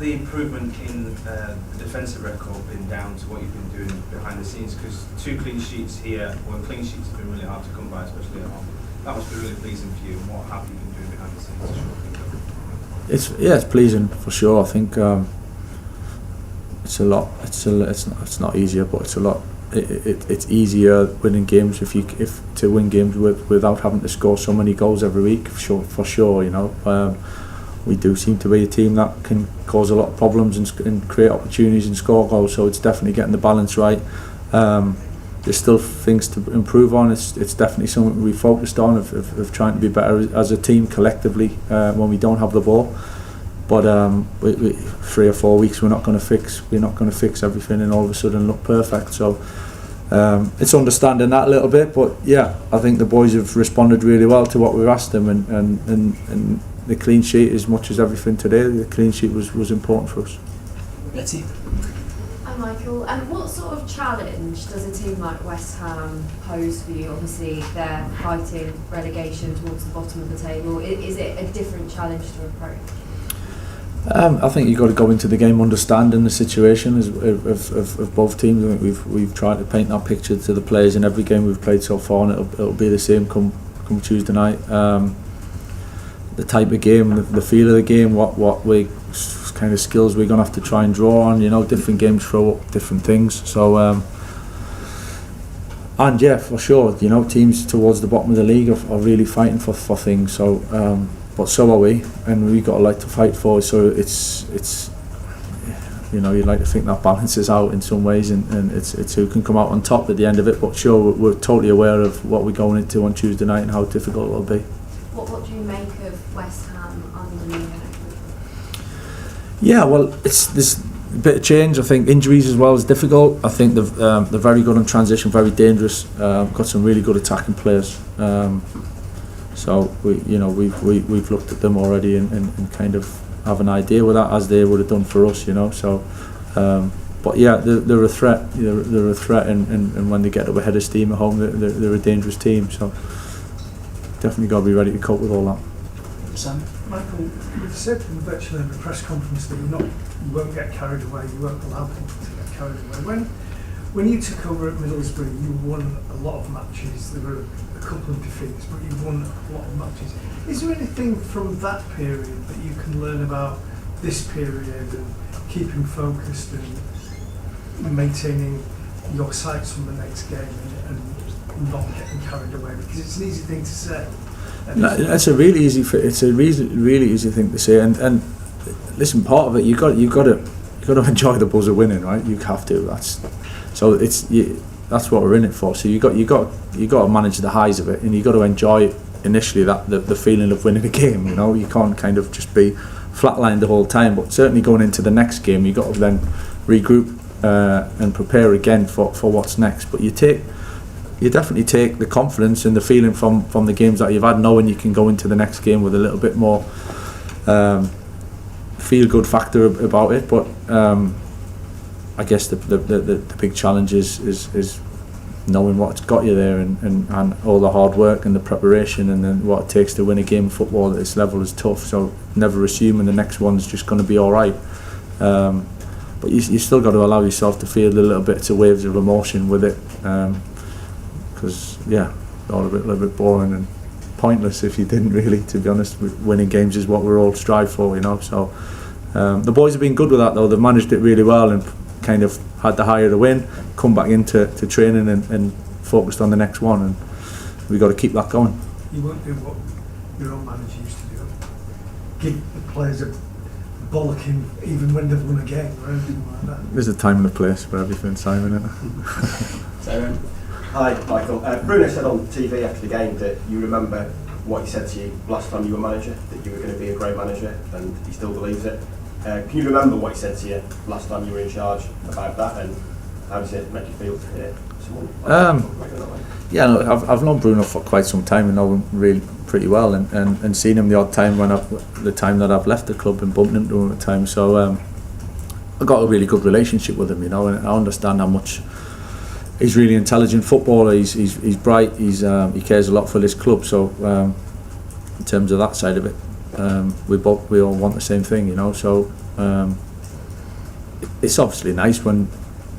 the improvement in the defensive record been down to what you've been doing behind the scenes? Because 2 clean sheets here, well, clean sheets have been really hard to come by, especially at home. That must be really pleasing for you. And what have you been doing behind the scenes to shore things up? It's pleasing for sure. I think it's a lot. It's not easier, but it's a lot. It's easier winning games if to win games without having to score so many goals every week. For sure, you know. We do seem to be a team that can cause a lot of problems and create opportunities and score goals. So it's definitely getting the balance right. There's still things to improve on. It's definitely something we focused on of trying to be better as a team collectively when we don't have the ball. But 3 or 4 weeks we're not going to fix everything and all of a sudden look perfect. So it's understanding that a little bit. But yeah, I think the boys have responded really well to what we've asked them, and the clean sheet, as much as everything today, the clean sheet was important for us. Betty. Hi Michael, what sort of challenge does a team like West Ham pose for you? Obviously they're fighting relegation towards the bottom of the table. Is it a different challenge to approach? I think you've got to go into the game understanding the situation of both teams. I think we've tried to paint that picture to the players in every game we've played so far, and it'll be the same come Tuesday night. The type of game, the feel of the game, what kind of skills we're going to have to try and draw on. You know, different games throw up different things. So, and yeah, for sure, you know, teams towards the bottom of the league are really fighting for things. So, but so are we, and we've got a lot to fight for. So it's you know, you'd like to think that balances out in some ways, and it's who can come out on top at the end of it. But sure, we're totally aware of what we're going into on Tuesday night and how difficult it'll be. What do you make of West Ham under the new? Yeah, well, there's a bit of change. I think injuries as well is difficult. I think they're very good on transition, very dangerous. Got some really good attacking players. So we've looked at them already and kind of have an idea with that, as they would have done for us, you know. So, but yeah, they're a threat. They're a threat, and when they get up ahead of steam at home, they're a dangerous team. So definitely got to be ready to cope with all that. Sam? Michael, you've said in virtually every press conference that you won't get carried away, you won't allow people to get carried away. When you took over at Middlesbrough, you won a lot of matches. There were a couple of defeats, but you won a lot of matches. Is there anything from that period that you can learn about this period and keeping focused and maintaining your sights on the next game and not getting carried away? Because it's an easy thing to say. No, it's a really easy thing to say, and listen, part of it you got to enjoy the buzz of winning, right? You have to. That's what we're in it for. So you got to manage the highs of it, and you got to enjoy initially the feeling of winning a game. You know, you can't kind of just be flatlined the whole time. But certainly going into the next game, you got to then regroup and prepare again for what's next. But you definitely take the confidence and the feeling from the games that you've had, knowing you can go into the next game with a little bit more feel-good factor about it. But I guess the big challenge is knowing what's got you there and all the hard work and the preparation and then what it takes to win a game of football at this level is tough. So never assuming the next one's just going to be all right. But you still got to allow yourself to feel the little bits of waves of emotion with it. Because it's all a little bit boring and pointless if you didn't really, to be honest. Winning games is what we're all strive for, you know. So the boys have been good with that though. They've managed it really well and kind of had the higher the win, come back into training and focused on the next one, and we've got to keep that going. You won't do what your own manager used to do, give the players a bollocking even when they've won a game or anything like that. There's a time and a place for everything, Simon, isn't there? Sarah? Hi Michael, Bruno said on TV after the game that you remember what he said to you last time you were manager, that you were going to be a great manager, and he still believes it. Can you remember what he said to you last time you were in charge about that, and how does it make you feel to hear someone like that way? Yeah, no, I've known Bruno for quite some time and know him really pretty well, and seen him the odd time the time that I've left the club and bumped into him at times. So I've got a really good relationship with him, you know, and I understand how much. He's really intelligent footballer. He's bright. He cares a lot for this club. So in terms of that side of it, we all want the same thing, you know. So it's obviously nice when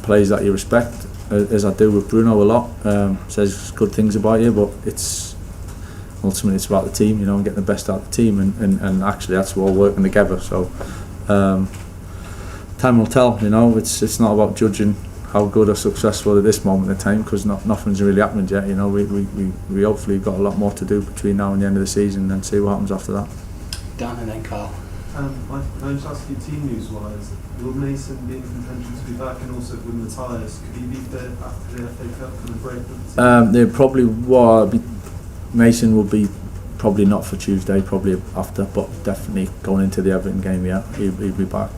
players that you respect, as I do with Bruno a lot, says good things about you, but it's ultimately it's about the team, you know, and getting the best out of the team, and actually that's all working together. So time will tell, you know. It's not about judging how good or successful at this moment in time, because nothing's really happened yet, you know. We hopefully got a lot more to do between now and the end of the season, and see what happens after that. Dan and then Carl. I just ask you, team news-wise, will Mason be in contention to be back, and also with Matthias, could he be fit after the FA Cup and the break? They probably will. Mason will be probably not for Tuesday, probably after, but definitely going into the Everton game. Yeah, he'll be back.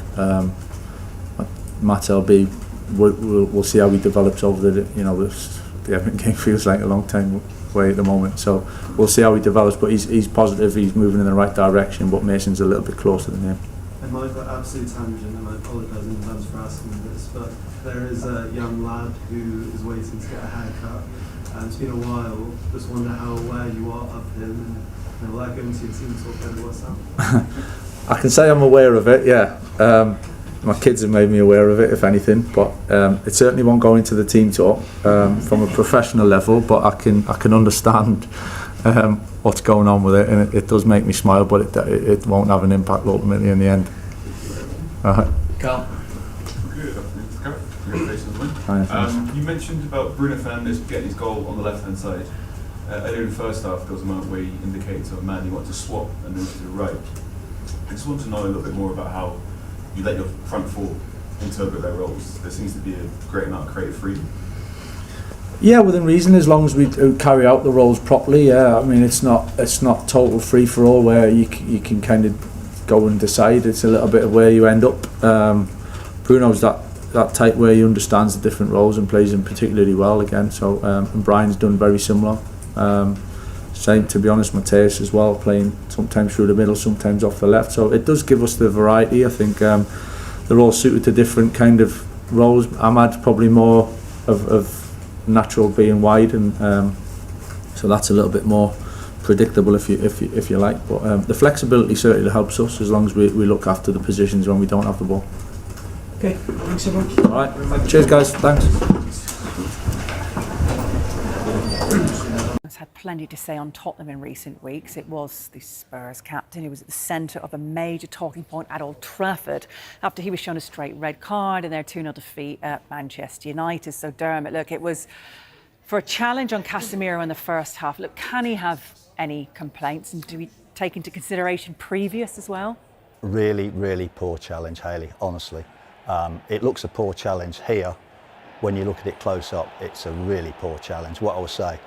Matt will be. We'll see how he develops over the the Everton game feels like a long time away at the moment, so we'll see how he develops, but he's positive, he's moving in the right direction, but Mason's a little bit closer than him. And Michael, absolute tangent, and I apologise in advance for asking this, but there is a young lad who is waiting to get a haircut, and it's been a while. Just wonder how aware you are of him, and will that go into your team talk over WhatsApp? I can say I'm aware of it, yeah. My kids have made me aware of it, if anything, but it certainly won't go into the team talk from a professional level, but I can understand what's going on with it, and it does make me smile, but it won't have an impact ultimately in the end. Carl. Good afternoon, Carrick. Congratulations on the win. Hi, you mentioned about Bruno Fernandes getting his goal on the left-hand side. Earlier in the first half, there was a moment where he indicated to a man he wanted to swap and move to the right. I just want to know a little bit more about how you let your front four interpret their roles. There seems to be a great amount of creative freedom. Yeah, within reason, as long as we carry out the roles properly. Yeah, I mean it's not total free for all where you can kind of go and decide. It's a little bit of where you end up. Bruno's that type where he understands the different roles and plays them particularly well again. So and Brian's done very similar. Same, to be honest, Matthias as well, playing sometimes through the middle, sometimes off the left. So it does give us the variety. I think they're all suited to different kind of roles. Ahmad's probably more of natural being wide, and so that's a little bit more predictable if you like. But the flexibility certainly helps us as long as we look after the positions when we don't have the ball. Okay, thanks everyone. All right, cheers guys, thanks. Has had plenty to say on Tottenham in recent weeks. It was the Spurs captain who was at the centre of a major talking point at Old Trafford after he was shown a straight red card in their 2-0 defeat at Manchester United. So Dermot, look, it was for a challenge on Casemiro in the first half. Look, can he have any complaints, and do we take into consideration previous as well? Really, really poor challenge, Hayley, honestly. It looks a poor challenge here. When you look at it close up, it's a really poor challenge. What I will say,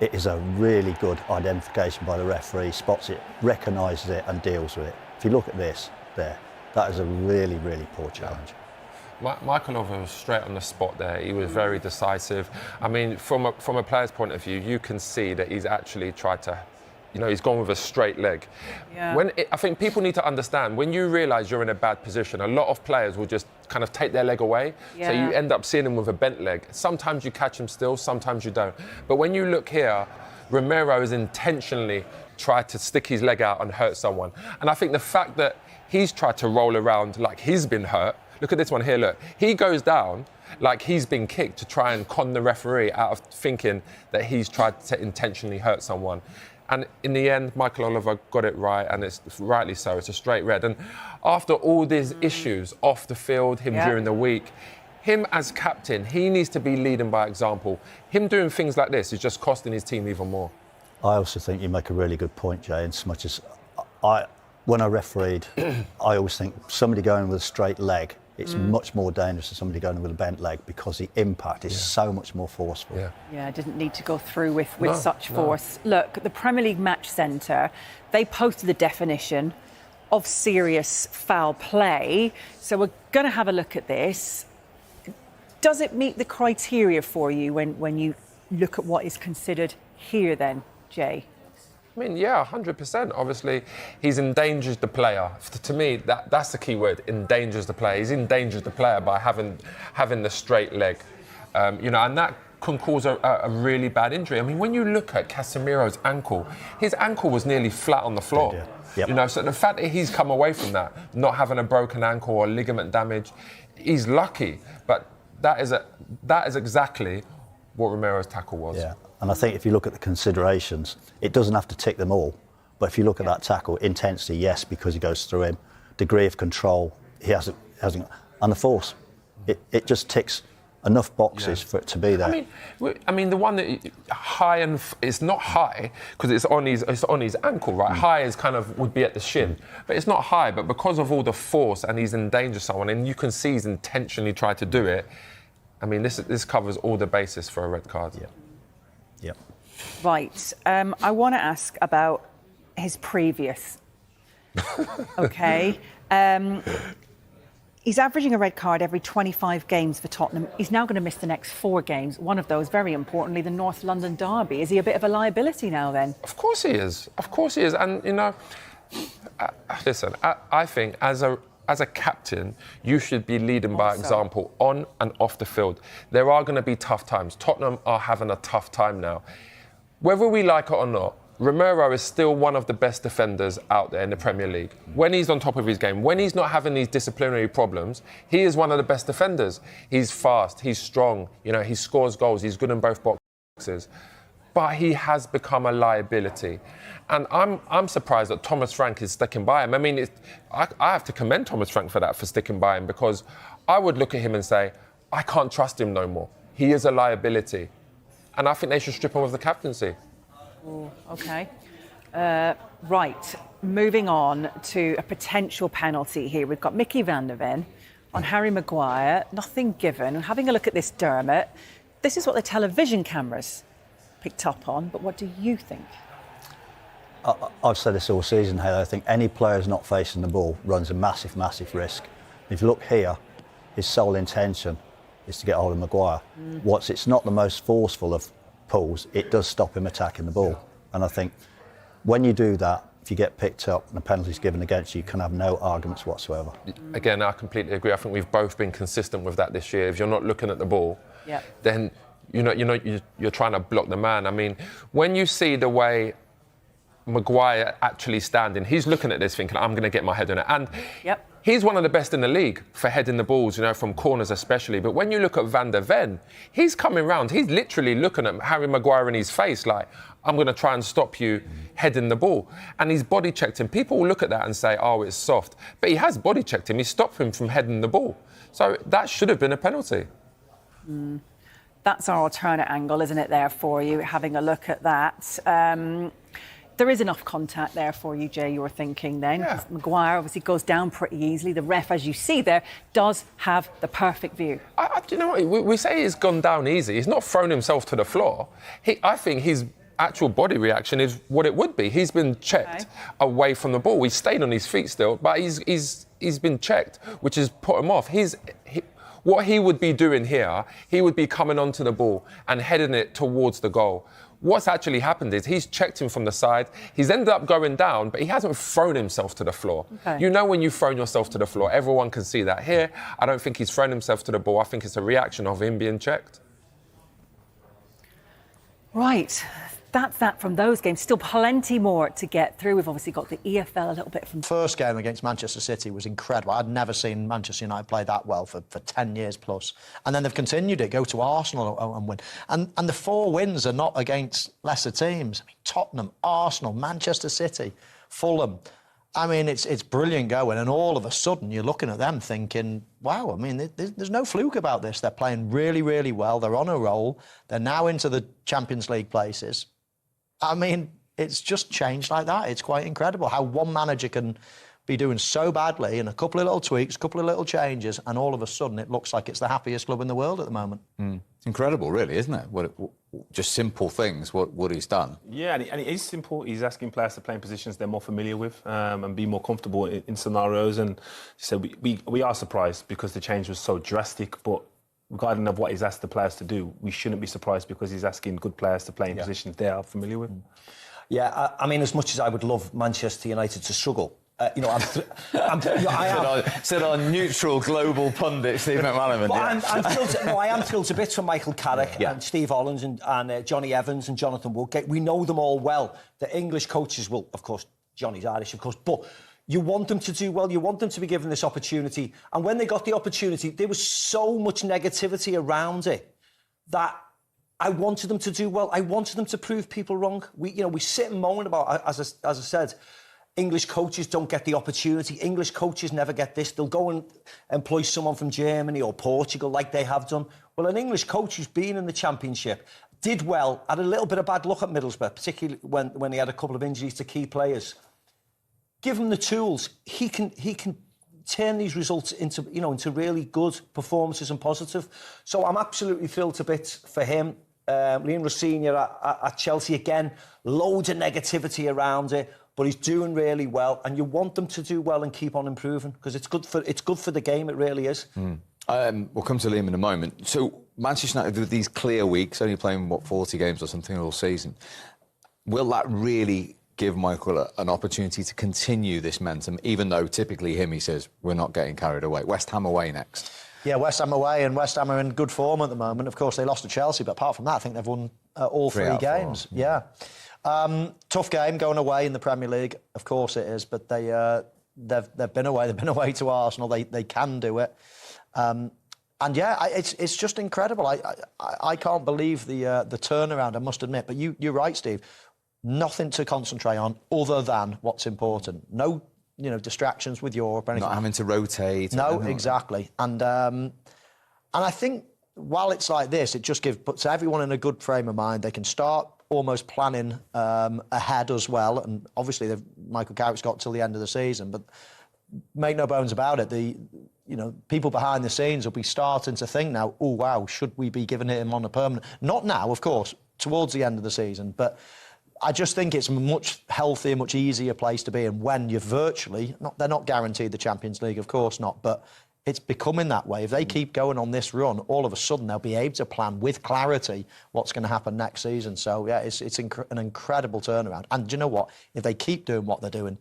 it is a really good identification by the referee, spots it, recognises it and deals with it. If you look at this there, that is a really, really poor challenge. Michael Oliver was straight on the spot there. He was very decisive. I mean, from a player's point of view, you can see that he's actually tried to, he's gone with a straight leg. Yeah. I think people need to understand, when you realise you're in a bad position, a lot of players will just kind of take their leg away. Yeah. So you end up seeing him with a bent leg. Sometimes you catch him still, sometimes you don't. But when you look here, Romero has intentionally tried to stick his leg out and hurt someone. And I think the fact that he's tried to roll around like he's been hurt, look at this one here, look. He goes down like he's been kicked to try and con the referee out of thinking that he's tried to intentionally hurt someone. And in the end, Michael Oliver got it right, and it's rightly so. It's a straight red. And after all these issues off the field, him during the week, him as captain, he needs to be leading by example. Him doing things like this is just costing his team even more. I also think you make a really good point, Jay, in so much as when I refereed, I always think somebody going with a straight leg, it's much more dangerous than somebody going with a bent leg, because the impact is so much more forceful. Yeah, I didn't need to go through with such force. Look, the Premier League Match Centre, they posted the definition of serious foul play. So we're going to have a look at this. Does it meet the criteria for you when you look at what is considered here then, Jay? I mean, yeah, 100%. Obviously, he's endangered the player. To me, that's the key word, endangers the player. He's endangered the player by having the straight leg. And that can cause a really bad injury. I mean, when you look at Casemiro's ankle, his ankle was nearly flat on the floor. Yep. You know, so the fact that he's come away from that, not having a broken ankle or ligament damage, he's lucky. But that is exactly what Romero's tackle was. Yeah, and I think if you look at the considerations, it doesn't have to tick them all. But if you look at that tackle, intensity, yes, because he goes through him. Degree of control, he hasn't, and the force, it just ticks enough boxes for it to be there. I mean, the one that high and it's not high because it's on his ankle, right? High is kind of would be at the shin, but it's not high. But because of all the force and he's endangered someone, and you can see he's intentionally tried to do it. I mean, this covers all the basis for a red card. Yeah. Yep. Right. I want to ask about his previous. Okay. He's averaging a red card every 25 games for Tottenham. He's now going to miss the next 4 games. One of those, very importantly, the North London derby. Is he a bit of a liability now then? Of course he is. Of course he is. And, you know, listen, I think as a captain, you should be leading by example on and off the field. There are going to be tough times. Tottenham are having a tough time now. Whether we like it or not, Romero is still one of the best defenders out there in the Premier League. When he's on top of his game, when he's not having these disciplinary problems, he is one of the best defenders. He's fast, he's strong, you know, he scores goals, he's good in both boxes. But he has become a liability. And I'm surprised that Thomas Frank is sticking by him. I mean, I have to commend Thomas Frank for that, for sticking by him, because I would look at him and say, I can't trust him no more. He is a liability. And I think they should strip him of the captaincy. Oh, OK. Right, moving on to a potential penalty here. We've got Mickey van der Ven on Harry Maguire, nothing given. Having a look at this, Dermot, this is what the television cameras picked up on, but what do you think? I've said this all season, Haley. I think any player who's not facing the ball runs a massive, massive risk. If you look here, his sole intention is to get hold of Maguire. It's not the most forceful of pulls, it does stop him attacking the ball. And I think when you do that, if you get picked up and a penalty's given against you, you can have no arguments whatsoever. Again, I completely agree. I think we've both been consistent with that this year. If you're not looking at the ball, then you're trying to block the man. I mean, when you see the way Maguire actually standing, he's looking at this thinking, I'm going to get my head on it. And he's one of the best in the league for heading the balls, you know, from corners especially. But when you look at Van der Ven, he's coming round. He's literally looking at Harry Maguire in his face like, I'm going to try and stop you heading the ball. And he's body checked him. People will look at that and say, oh, it's soft. But he has body checked him. He stopped him from heading the ball. So that should have been a penalty. That's our alternate angle, isn't it, there for you, having a look at that. There is enough contact there for you, Jay, you're thinking then. Yeah. Maguire obviously goes down pretty easily. The ref, as you see there, does have the perfect view. Do you know what? We say he's gone down easy. He's not thrown himself to the floor. I think his actual body reaction is what it would be. He's been checked away from the ball. He's stayed on his feet still, but he's been checked, which has put him off. What he would be doing here, he would be coming onto the ball and heading it towards the goal. What's actually happened is he's checked him from the side. He's ended up going down, but he hasn't thrown himself to the floor. You know when you've thrown yourself to the floor, everyone can see that. Here, I don't think he's thrown himself to the ball. I think it's a reaction of him being checked. Right. That's that from those games. Still plenty more to get through. We've obviously got the EFL a little bit from... First game against Manchester City was incredible. I'd never seen Manchester United play that well for 10 years plus. And then they've continued it, go to Arsenal and win. And the 4 wins are not against lesser teams. I mean, Tottenham, Arsenal, Manchester City, Fulham. I mean, it's brilliant going. And all of a sudden, you're looking at them thinking, wow, I mean, there's no fluke about this. They're playing really, really well. They're on a roll. They're now into the Champions League places. I mean, it's just changed like that. It's quite incredible how one manager can be doing so badly and a couple of little tweaks, a couple of little changes, and all of a sudden it looks like it's the happiest club in the world at the moment. Incredible, really, isn't it? Just simple things, what he's done. Yeah, and it is simple. He's asking players to play in positions they're more familiar with and be more comfortable in scenarios. And so we are surprised because the change was so drastic, but regarding of what he's asked the players to do, we shouldn't be surprised because he's asking good players to play in positions they are familiar with. Yeah, I mean, as much as I would love Manchester United to struggle, you know, said our neutral global pundit Steve McManaman. But I am thrilled to bits from Michael Carrick and Steve Holland and Johnny Evans and Jonathan Woodgate. We know them all well. The English coaches will, of course, Johnny's Irish, of course, but you want them to do well. You want them to be given this opportunity. And when they got the opportunity, there was so much negativity around it that I wanted them to do well. I wanted them to prove people wrong. We sit and moan about, as I said, English coaches don't get the opportunity. English coaches never get this. They'll go and employ someone from Germany or Portugal like they have done. Well, an English coach who's been in the Championship, did well, had a little bit of bad luck at Middlesbrough, particularly when he had a couple of injuries to key players. Give him the tools. He can turn these results into really good performances and positive. So I'm absolutely thrilled to bits for him. Liam Rossini at Chelsea again, loads of negativity around it, but he's doing really well, and you want them to do well and keep on improving because it's good for the game. It really is. We'll come to Liam in a moment. So Manchester United with these clear weeks, only playing 40 games or something all season, will that really give Michael an opportunity to continue this momentum? Even though typically he says we're not getting carried away. West Ham away next. Yeah, West Ham away, and West Ham are in good form at the moment. Of course, they lost to Chelsea, but apart from that, I think they've won all three games. Yeah. Tough game going away in the Premier League. Of course it is, but they've been away. They've been away to Arsenal. They can do it. And yeah, it's just incredible. I can't believe the turnaround, I must admit. But you're right, Steve. Nothing to concentrate on other than what's important. No, distractions with Europe or anything. Not having to rotate. No, exactly. And I think while it's like this, it just puts everyone in a good frame of mind. They can start almost planning ahead as well. And obviously, Michael Carrick's got till the end of the season. But make no bones about it, people behind the scenes will be starting to think now, oh, wow, should we be giving him on a permanent? Not now, of course, towards the end of the season. But I just think it's a much healthier, much easier place to be. And when you're they're not guaranteed the Champions League, of course not, but it's becoming that way. If they keep going on this run, all of a sudden they'll be able to plan with clarity what's going to happen next season. So, yeah, it's an incredible turnaround. And do you know what? If they keep doing what they're doing,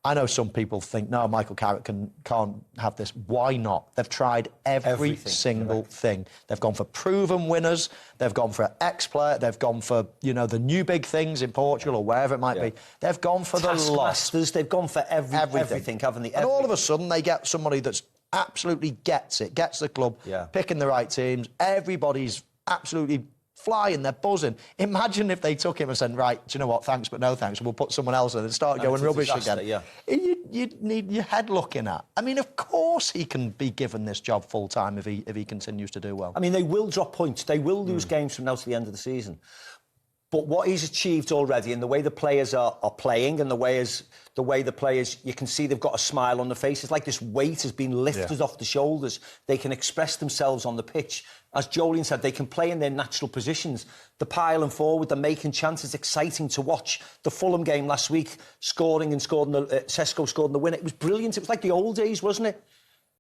I know some people think, no, Michael Carrick can't have this. Why not? They've tried every single thing. They've gone for proven winners. They've gone for an ex-player. They've gone for, the new big things in Portugal or wherever it might be. They've gone for the lot. They've gone for everything, haven't they? And all of a sudden, they get somebody that's absolutely gets the club, picking the right teams. Everybody's absolutely flying, they're buzzing. Imagine if they took him and said, right, do you know what, thanks but no thanks, we'll put someone else in and start going rubbish again. Yeah. You'd need your head looking at. I mean, of course he can be given this job full-time if he continues to do well. I mean, they will drop points. They will lose games from now to the end of the season. But what he's achieved already and the way the players are playing and the way the players, you can see they've got a smile on their face. It's like this weight has been lifted off the shoulders. They can express themselves on the pitch. As Jolien said, they can play in their natural positions. They're piling forward, they're making chances. Exciting to watch. The Fulham game last week, Sesko scored in the winner. It was brilliant. It was like the old days, wasn't it?